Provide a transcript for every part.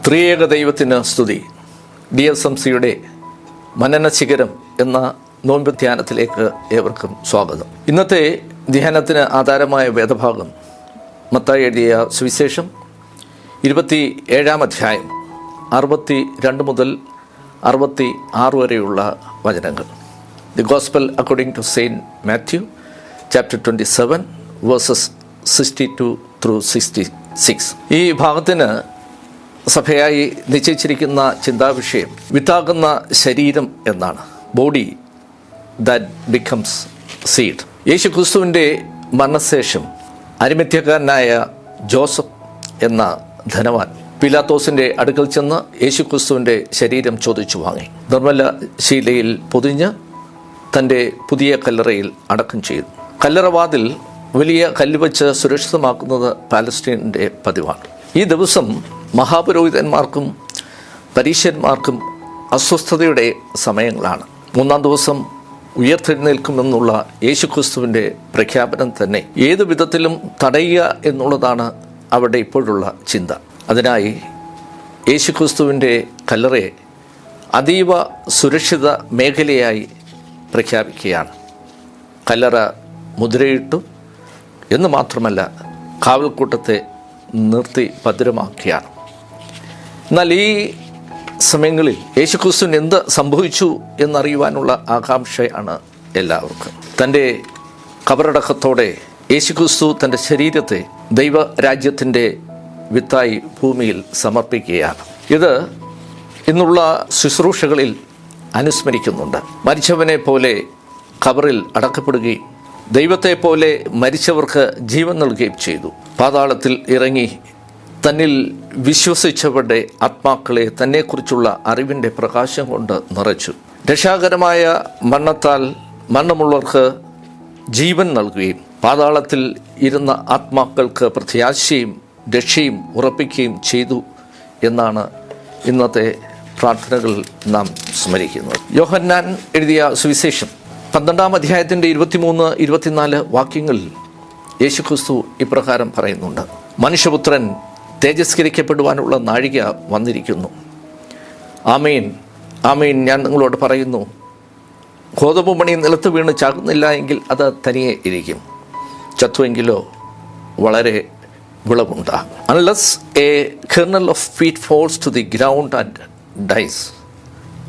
ത്രിയേക ദൈവത്തിന് സ്തുതി. DSMCയുടെ മനന ശിഖരം എന്ന നോമ്പ് ധ്യാനത്തിലേക്ക് ഏവർക്കും സ്വാഗതം. ഇന്നത്തെ ധ്യാനത്തിന് ആധാരമായ വേദഭാഗം മത്തായി എഴുതിയ സുവിശേഷം 27-ാം അധ്യായം 62 മുതൽ 66 വരെയുള്ള വചനങ്ങൾ. The gospel according to Saint Matthew chapter 27 verses 62 through 66. ഈ ഭാഗത്തിന് സഭയായി നിശ്ചയിച്ചിരിക്കുന്ന ചിന്താവിഷയം വിത്താകുന്ന ശരീരം എന്നാണ്. Body that becomes seed. യേശു ക്രിസ്തുവിൻ്റെ മരണശേഷം അരിമത്യക്കാരനായ ജോസഫ് എന്ന ധനവാൻ പിലാത്തോസിൻ്റെ അടുക്കൽ ചെന്ന് യേശു ക്രിസ്തുവിൻ്റെ ശരീരം ചോദിച്ചു വാങ്ങി. നിർമ്മല ശീലയിൽ പൊതിഞ്ഞ് തൻ്റെ പുതിയ കല്ലറയിൽ അടക്കം ചെയ്തു. കല്ലറവാതിൽ വലിയ കല്ല് വെച്ച് സുരക്ഷിതമാക്കുന്നത് പാലസ്തീനിൻ്റെ പതിവാണ്. ഈ ദിവസം മഹാപുരോഹിതന്മാർക്കും പരീശന്മാർക്കും അസ്വസ്ഥതയുടെ സമയങ്ങളാണ്. 3-ാം ദിവസം ഉയർത്തെഴുന്നേൽക്കുമെന്നുള്ള യേശുക്രിസ്തുവിൻ്റെ പ്രഖ്യാപനം തന്നെ ഏതു വിധത്തിലും തടയുക എന്നുള്ളതാണ് അവിടെ ഇപ്പോഴുള്ള ചിന്ത. അതിനായി യേശുക്രിസ്തുവിൻ്റെ കല്ലറയെ അതീവ സുരക്ഷിത മേഖലയായി പ്രഖ്യാപിക്കുകയാണ്. കല്ലറ മുദ്രയിട്ടു എന്ന് മാത്രമല്ല, കാവൽക്കൂട്ടത്തെ നിർത്തി ഭദ്രമാക്കിയാണ്. എന്നാൽ ഈ സമയങ്ങളിൽ യേശുക്രിസ്തുവിന് എന്ത് സംഭവിച്ചു എന്നറിയുവാനുള്ള ആകാംക്ഷയാണ് എല്ലാവർക്കും. തൻ്റെ കബറടക്കത്തോടെ യേശുക്രിസ്തു തൻ്റെ ശരീരത്തെ ദൈവരാജ്യത്തിൻ്റെ വിത്തായി ഭൂമിയിൽ സമർപ്പിക്കുകയാണ്. ഇത് ഇന്നുള്ള ശുശ്രൂഷകളിൽ അനുസ്മരിക്കുന്നുണ്ട്. മരിച്ചവനെ പോലെ ഖബറിൽ അടക്കപ്പെടുകയും ദൈവത്തെ പോലെ മരിച്ചവർക്ക് ജീവൻ നൽകുകയും ചെയ്തു. പാതാളത്തിൽ ഇറങ്ങി തന്നിൽ വിശ്വസിച്ചവരുടെ ആത്മാക്കളെ തന്നെക്കുറിച്ചുള്ള അറിവിൻ്റെ പ്രകാശം കൊണ്ട് നിറച്ചു. രക്ഷാകരമായ മരണത്താൽ മരണമുള്ളവർക്ക് ജീവൻ നൽകുകയും പാതാളത്തിൽ ഇരുന്ന ആത്മാക്കൾക്ക് പ്രത്യാശയും രക്ഷയും ഉറപ്പിക്കുകയും ചെയ്തു എന്നാണ് ഇന്നത്തെ പ്രാർത്ഥനകൾ നാം സ്മരിക്കുന്നത്. യോഹന്നാൻ എഴുതിയ സുവിശേഷം 12-ാം അധ്യായത്തിൻ്റെ 23-24 വാക്യങ്ങളിൽ യേശുക്രിസ്തു ഇപ്രകാരം പറയുന്നുണ്ട്: മനുഷ്യപുത്രൻ തേജസ്കരിക്കപ്പെടുവാനുള്ള നാഴിക വന്നിരിക്കുന്നു. ആമേൻ ആമേൻ, ഞാൻ നിങ്ങളോട് പറയുന്നു, ഗോതമ്പ് മണി നിലത്ത് വീണ് ചാകുന്നില്ല എങ്കിൽ അത് തനിയെ ഇരിക്കും, ചത്തുവെങ്കിലോ വളരെ വിളവുണ്ടാകും. Unless a kernel of wheat falls to the ground and dies,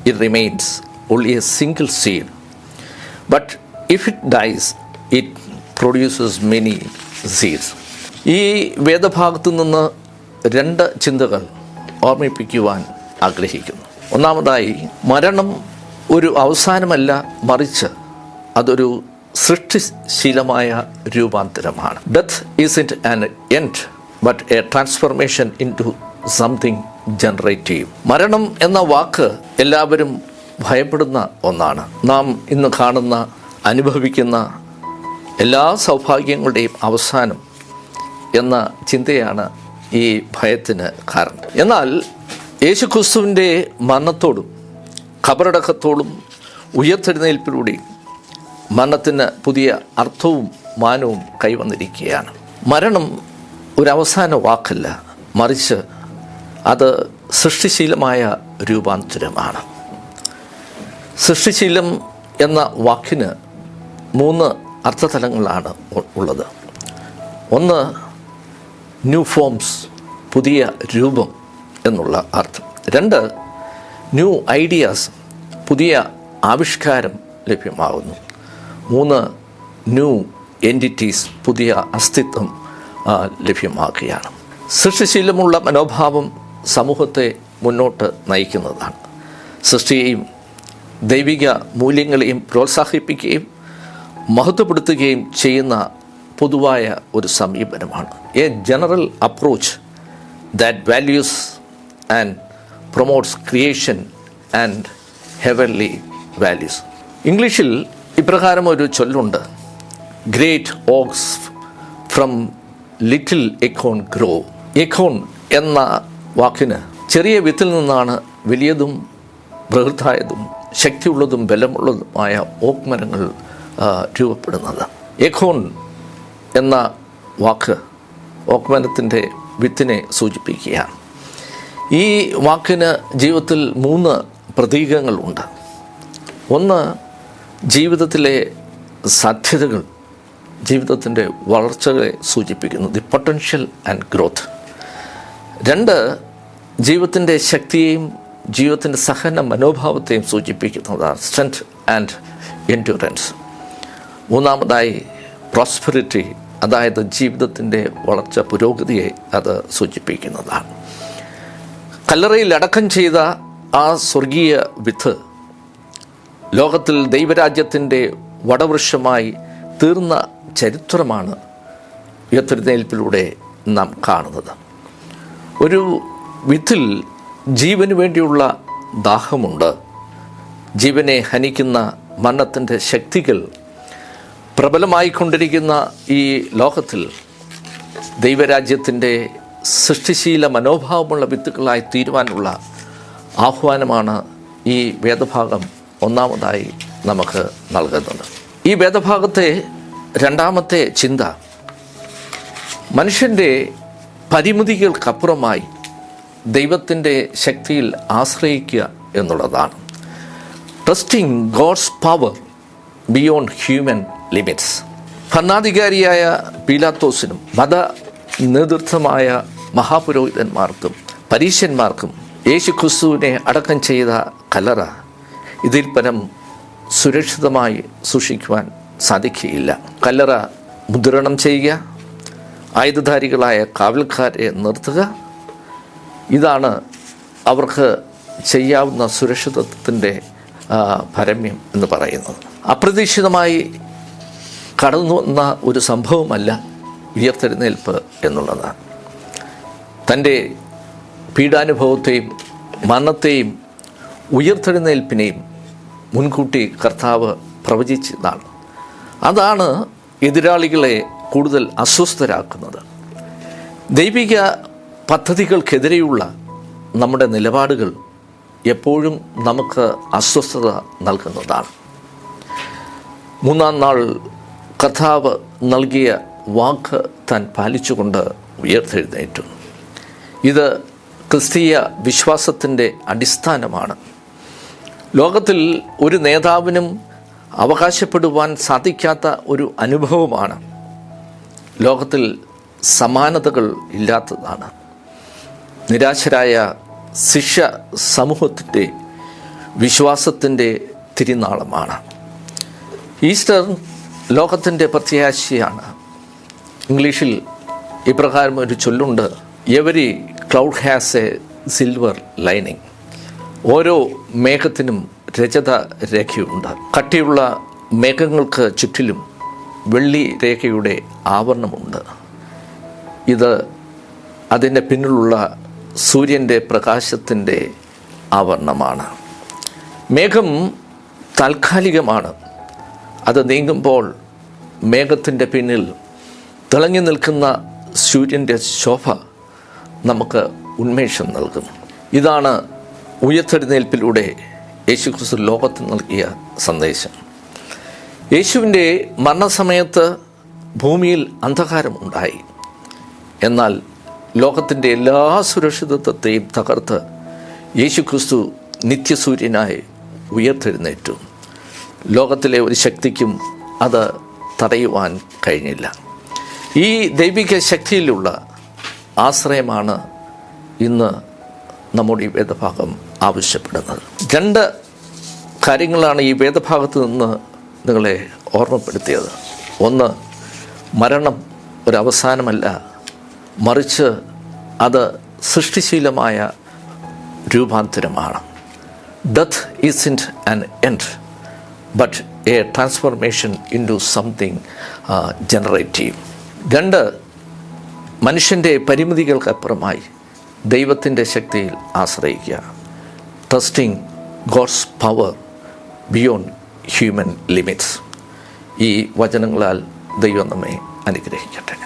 it remains only a single seed. But if it dies, it produces many seeds. ഈ വേദഭാഗത്തു നിന്ന് 2 ചിന്തകൾ ഓർമ്മിപ്പിക്കുവാൻ ആഗ്രഹിക്കുന്നു. ഒന്നാമതായി, മരണം ഒരു അവസാനമല്ല, മറിച്ച് അതൊരു സൃഷ്ടിശീലമായ രൂപാന്തരമാണ്. Death isn't an end but a transformation into something generative. മരണം എന്ന വാക്ക് എല്ലാവരും ഭയപ്പെടുന്ന ഒന്നാണ്. നാം ഇന്ന് കാണുന്ന അനുഭവിക്കുന്ന എല്ലാ സൗഭാഗ്യങ്ങളുടെയും അവസാനം എന്ന ചിന്തയാണ് ഈ ഭയത്തിന് കാരണം. എന്നാൽ യേശുക്രിസ്തുവിൻ്റെ മരണത്തോടും ഖബറടക്കത്തോടും ഉയർത്തെഴുന്നേൽപ്പിലൂടെയും മരണത്തിന് പുതിയ അർത്ഥവും മാനവും കൈവന്നിരിക്കുകയാണ്. മരണം ഒരവസാന വാക്കല്ല, മറിച്ച് അത് സൃഷ്ടിശീലമായ രൂപാന്തരമാണ്. സൃഷ്ടിശീലം എന്ന വാക്കിന് 3 അർത്ഥതലങ്ങളാണ് ഉള്ളത്. ഒന്ന്, ന്യൂ ഫോംസ്, പുതിയ രൂപം എന്നുള്ള അർത്ഥം. 2, ന്യൂ ഐഡിയാസ്, പുതിയ ആവിഷ്കാരം ലഭ്യമാകുന്നു. 3, ന്യൂ എൻറ്റിറ്റീസ്, പുതിയ അസ്തിത്വം ലഭ്യമാക്കുകയാണ്. സൃഷ്ടിശീലമുള്ള മനോഭാവം സമൂഹത്തെ മുന്നോട്ട് നയിക്കുന്നതാണ്. സൃഷ്ടിയെയും ദൈവിക മൂല്യങ്ങളെയും പ്രോത്സാഹിപ്പിക്കുകയും മഹത്വപ്പെടുത്തുകയും ചെയ്യുന്ന പൊതുവായ ഒരു സമീപനമാണ്. A general approach that values and promotes creation and heavenly values. ഇംഗ്ലീഷിൽ ഇപ്രകാരം ഒരു ചൊല്ലുണ്ട്: great oaks from little acorn grow. Acorn എന്ന വാക്കിന് ചെറിയ വിത്തിൽ നിന്നാണ് വലിയതും ബൃഹത്തായതും ശക്തിയുള്ളതും ബലമുള്ളതുമായ ഓക്ക് മരങ്ങൾ രൂപപ്പെടുന്നത്. എക്കോൺ എന്ന വാക്ക് ഓക്ക് മരത്തിൻ്റെ വിത്തിനെ സൂചിപ്പിക്കുകയാണ്. ഈ വാക്കിന് ജീവിതത്തിൽ 3 പ്രതീകങ്ങളുണ്ട്. ഒന്ന്, ജീവിതത്തിലെ സാധ്യതകൾ, ജീവിതത്തിൻ്റെ വളർച്ചകളെ സൂചിപ്പിക്കുന്നു, ദി പൊട്ടൻഷ്യൽ ആൻഡ് ഗ്രോത്ത്. 2, ജീവിതത്തിൻ്റെ ശക്തിയെയും ജീവിതത്തിൻ്റെ സഹന മനോഭാവത്തെയും സൂചിപ്പിക്കുന്നതാണ്, സ്ട്രെങ്ത് ആൻഡ് എൻഡ്യൂറൻസ്. 3, പ്രോസ്പെറിറ്റി, അതായത് ജീവിതത്തിൻ്റെ വളർച്ച, പുരോഗതിയെ അത് സൂചിപ്പിക്കുന്നതാണ്. കല്ലറയിൽ അടക്കം ചെയ്ത ആ സ്വർഗീയ വിത്ത് ലോകത്തിൽ ദൈവരാജ്യത്തിൻ്റെ വടവൃക്ഷമായി തീർന്ന ചരിത്രമാണ് ഉയർത്തെഴുന്നേൽപ്പിലൂടെ നാം കാണുന്നത്. ഒരു വിത്തിൽ ജീവന് വേണ്ടിയുള്ള ദാഹമുണ്ട്. ജീവനെ ഹനിക്കുന്ന മരണത്തിൻ്റെ ശക്തികൾ പ്രബലമായിക്കൊണ്ടിരിക്കുന്ന ഈ ലോകത്തിൽ ദൈവരാജ്യത്തിൻ്റെ സൃഷ്ടിശീല മനോഭാവമുള്ള വിത്തുകളായി തീരുവാനുള്ള ആഹ്വാനമാണ് ഈ വേദഭാഗം ഒന്നാമതായി നമുക്ക് നൽകുന്നത്. ഈ വേദഭാഗത്തെ രണ്ടാമത്തെ ചിന്ത മനുഷ്യൻ്റെ പരിമിതികൾക്കപ്പുറമായി ദൈവത്തിൻ്റെ ശക്തിയിൽ ആശ്രയിക്കുക എന്നുള്ളതാണ്. Trusting God's power beyond human limits. ഭരണാധികാരിയായ പീലാത്തോസിനും മത നേതൃത്വമായ മഹാപുരോഹിതന്മാർക്കും പരീശന്മാർക്കും യേശുക്രിസ്തുവിനെ അടക്കം ചെയ്ത കല്ലറ ഇതിൽ പരം സുരക്ഷിതമായി സൂക്ഷിക്കുവാൻ സാധിക്കുകയില്ല. കല്ലറ മുദ്രണം ചെയ്യുക, ആയുധധാരികളായ കാവൽക്കാരെ നിർത്തുക, ഇതാണ് അവർക്ക് ചെയ്യാവുന്ന സുരക്ഷിതത്വത്തിൻ്റെ പരമ്യം എന്ന് പറയുന്നത്. അപ്രതീക്ഷിതമായി കടന്നു വന്ന ഒരു സംഭവമല്ല ഉയർത്തെഴുന്നേൽപ്പ് എന്നുള്ളതാണ്. തൻ്റെ പീഡാനുഭവത്തെയും മരണത്തെയും ഉയർത്തെഴുന്നേൽപ്പിനെയും മുൻകൂട്ടി കർത്താവ് പ്രവചിച്ചതാണ്. അതാണ് എതിരാളികളെ കൂടുതൽ അസ്വസ്ഥരാക്കുന്നത്. ദൈവിക പദ്ധതികൾക്കെതിരെയുള്ള നമ്മുടെ നിലപാടുകൾ എപ്പോഴും നമുക്ക് അസ്വസ്ഥത നൽകുന്നതാണ്. 3-ാം നാൾ കർത്താവ് നൽകിയ വാക്ക് താൻ പാലിച്ചുകൊണ്ട് ഉയർത്തെഴുന്നേറ്റു. ഇത് ക്രിസ്തീയ വിശ്വാസത്തിൻ്റെ അടിസ്ഥാനമാണ്. ലോകത്തിൽ ഒരു നേതാവിനും അവകാശപ്പെടുവാൻ സാധിക്കാത്ത ഒരു അനുഭവമാണ്. ലോകത്തിൽ സമാനതകൾ ഇല്ലാത്തതാണ്. നിരാശരായ ശിഷ്യ സമൂഹത്തിൻ്റെ വിശ്വാസത്തിൻ്റെ തിരുനാളമാണ്. ഈസ്റ്റർ ലോകത്തിൻ്റെ പ്രത്യാശയാണ്. ഇംഗ്ലീഷിൽ ഇപ്രകാരം ഒരു ചൊല്ലുണ്ട്, every cloud has a silver lining. ഓരോ മേഘത്തിനും രജത രേഖയുണ്ട്. കട്ടിയുള്ള മേഘങ്ങൾക്ക് ചുറ്റിലും വെള്ളി രേഖയുടെ ആവരണമുണ്ട്. ഇത് അതിൻ്റെ പിന്നിലുള്ള സൂര്യൻ്റെ പ്രകാശത്തിൻ്റെ ആവരണമാണ്. മേഘം താൽക്കാലികമാണ്. അത് നീങ്ങുമ്പോൾ മേഘത്തിൻ്റെ പിന്നിൽ തിളങ്ങി നിൽക്കുന്ന സൂര്യൻ്റെ ശോഭ നമുക്ക് ഉന്മേഷം നൽകും. ഇതാണ് ഉയർത്തെഴുന്നേൽപ്പിലൂടെ യേശുക്രിസ്തു ലോകത്തിന് നൽകിയ സന്ദേശം. യേശുവിൻ്റെ മരണസമയത്ത് ഭൂമിയിൽ അന്ധകാരമുണ്ടായി. എന്നാൽ ലോകത്തിൻ്റെ എല്ലാ സുരക്ഷിതത്വത്തെയും തകർത്ത് യേശുക്രിസ്തു നിത്യസൂര്യനായി ഉയർത്തെഴുന്നേറ്റു. ലോകത്തിലെ ഒരു ശക്തിക്കും അത് തടയുവാൻ കഴിഞ്ഞില്ല. ഈ ദൈവിക ശക്തിയിലുള്ള ആശ്രയമാണ് ഇന്ന് നമ്മുടെ ഈ വേദഭാഗം ആവശ്യപ്പെടുന്നത്. 2 കാര്യങ്ങളാണ് ഈ വേദഭാഗത്ത് നിന്ന് നിങ്ങളെ ഓർമ്മപ്പെടുത്തിയത്. ഒന്ന്, മരണം ഒരവസാനമല്ല, മറിച്ച് അത് സൃഷ്ടിശീലമായ രൂപാന്തരമാണ്. Death isn't an end but a transformation into something generative. 2, മനുഷ്യൻ്റെ പരിമിതികൾക്കപ്പുറമായി ദൈവത്തിൻ്റെ ശക്തിയിൽ ആശ്രയിക്കുക. Trusting God's power beyond human limits. ഈ വചനങ്ങളാൽ ദൈവം നമ്മെ അനുഗ്രഹിക്കട്ടെ.